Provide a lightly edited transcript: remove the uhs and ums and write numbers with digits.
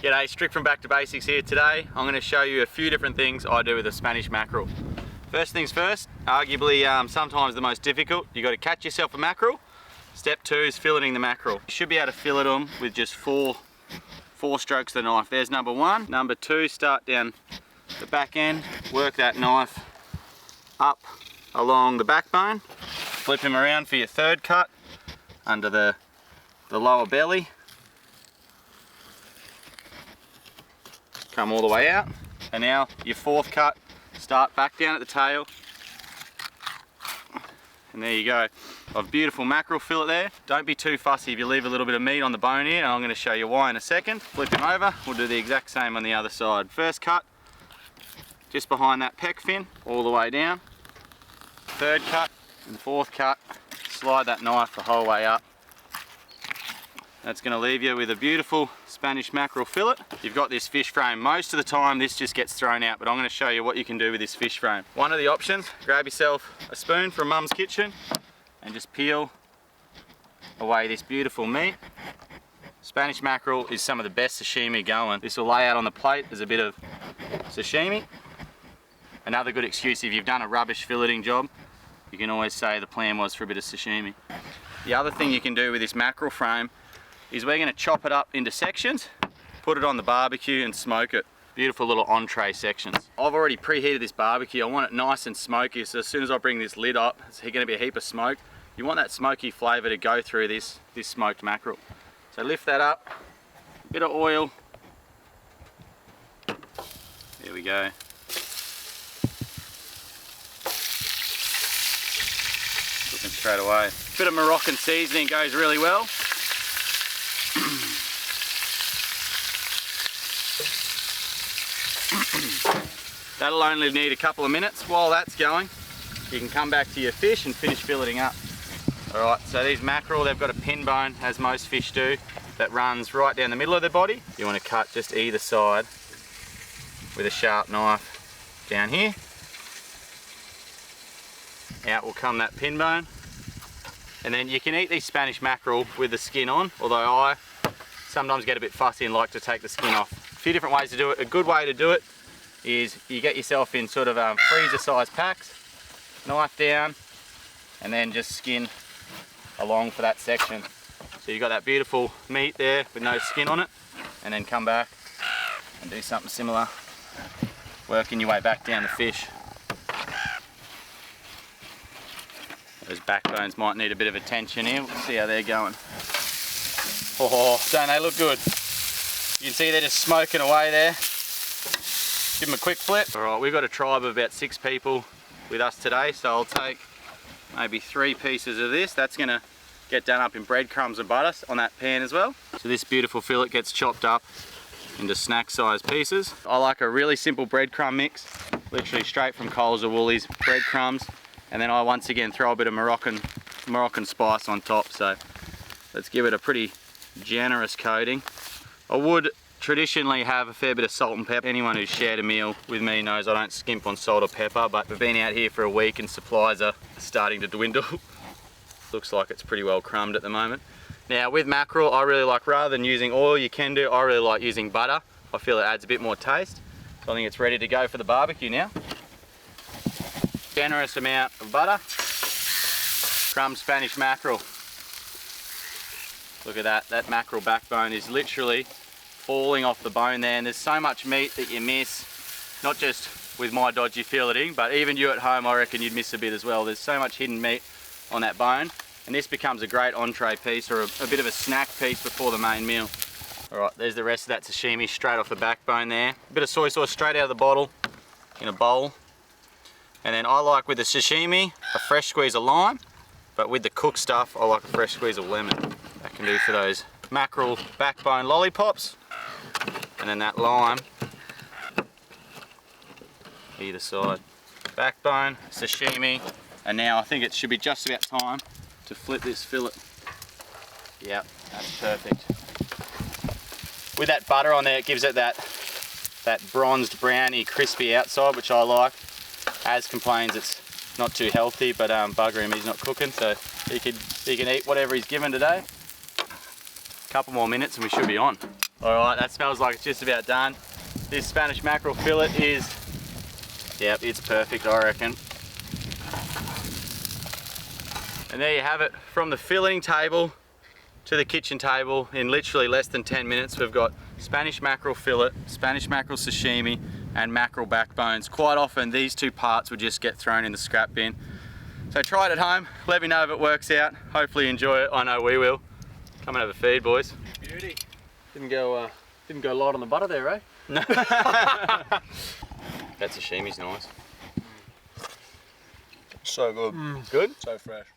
G'day, Strick from Back to Basics here. Today I'm going to show you a few different things I do with a Spanish mackerel. First things first, arguably sometimes the most difficult, you've got to catch yourself a mackerel. Step 2 is filleting the mackerel. You should be able to fillet them with just four strokes of the knife. There's number 1. Number 2, start down the back end, work that knife up along the backbone, flip him around for your 3rd cut under the lower belly. Come all the way out, and now your 4th cut, start back down at the tail, and there you go. A beautiful mackerel fillet there. Don't be too fussy if you leave a little bit of meat on the bone here, and I'm going to show you why in a second. Flip him over, we'll do the exact same on the other side. First cut, just behind that pec fin, all the way down. 3rd cut and 4th cut, slide that knife the whole way up. That's going to leave you with a beautiful Spanish mackerel fillet. You've got this fish frame. Most of the time this just gets thrown out, but I'm going to show you what you can do with this fish frame. One of the options, grab yourself a spoon from Mum's kitchen and just peel away this beautiful meat. Spanish mackerel is some of the best sashimi going. This will lay out on the plate as a bit of sashimi. Another good excuse, if you've done a rubbish filleting job, you can always say the plan was for a bit of sashimi. The other thing you can do with this mackerel frame is we're going to chop it up into sections, put it on the barbecue and smoke it. Beautiful little entree sections. I've already preheated this barbecue. I want it nice and smoky, so as soon as I bring this lid up, it's going to be a heap of smoke. You want that smoky flavour to go through this smoked mackerel. So lift that up, a bit of oil. There we go. Cooking straight away. A bit of Moroccan seasoning goes really well. That'll only need a couple of minutes. While that's going, you can come back to your fish and finish filleting up. Alright, so these mackerel, they've got a pin bone, as most fish do, that runs right down the middle of their body. You want to cut just either side with a sharp knife down here. Out will come that pin bone. And then you can eat these Spanish mackerel with the skin on, although I sometimes get a bit fussy and like to take the skin off. A few different ways to do it. A good way to do it is you get yourself in sort of freezer size packs, knife down, and then just skin along for that section. So you've got that beautiful meat there with no skin on it, and then come back and do something similar, working your way back down the fish. Those backbones might need a bit of attention here. We'll see how they're going. Oh, don't they look good? You can see they're just smoking away there. Give them a quick flip. Alright, we've got a tribe of about 6 people with us today, so I'll take maybe 3 pieces of this. That's going to get done up in breadcrumbs and butter on that pan as well. So this beautiful fillet gets chopped up into snack size pieces. I like a really simple breadcrumb mix, literally straight from Coles or Woolies, breadcrumbs, and then I once again throw a bit of Moroccan spice on top. So let's give it a pretty generous coating. I would traditionally have a fair bit of salt and pepper. Anyone who's shared a meal with me knows I don't skimp on salt or pepper, but we've been out here for a week and supplies are starting to dwindle. Looks like it's pretty well crumbed at the moment. Now with mackerel, I really like, rather than using oil, you can do, I really like using butter. I feel it adds a bit more taste. So I think it's ready to go for the barbecue now. Generous amount of butter. Crumb Spanish mackerel. Look at that, that mackerel backbone is literally falling off the bone there, and there's so much meat that you miss, not just with my dodgy filleting, but even you at home I reckon you'd miss a bit as well. There's so much hidden meat on that bone, and this becomes a great entree piece or a bit of a snack piece before the main meal. Alright, there's the rest of that sashimi straight off the backbone there. A bit of soy sauce straight out of the bottle in a bowl. And then I like with the sashimi a fresh squeeze of lime, but with the cooked stuff I like a fresh squeeze of lemon. That can do for those mackerel backbone lollipops. And then that lime either side. Backbone, sashimi, and now I think it should be just about time to flip this fillet. Yep, that's perfect. With that butter on there, it gives it that bronzed browny crispy outside, which I like. Az complains it's not too healthy, but bugger him, he's not cooking, so he can eat whatever he's given today. Couple more minutes and we should be on. All right, that smells like it's just about done. This Spanish mackerel fillet is, yep, it's perfect, I reckon. And there you have it, from the filleting table to the kitchen table in literally less than 10 minutes. We've got Spanish mackerel fillet, Spanish mackerel sashimi, and mackerel backbones. Quite often these two parts would just get thrown in the scrap bin. So try it at home, let me know if it works out. Hopefully you enjoy it, I know we will. Come and have a feed, boys. Beauty. Didn't go light on the butter there, eh? No. That sashimi's nice. So good. Good? So fresh.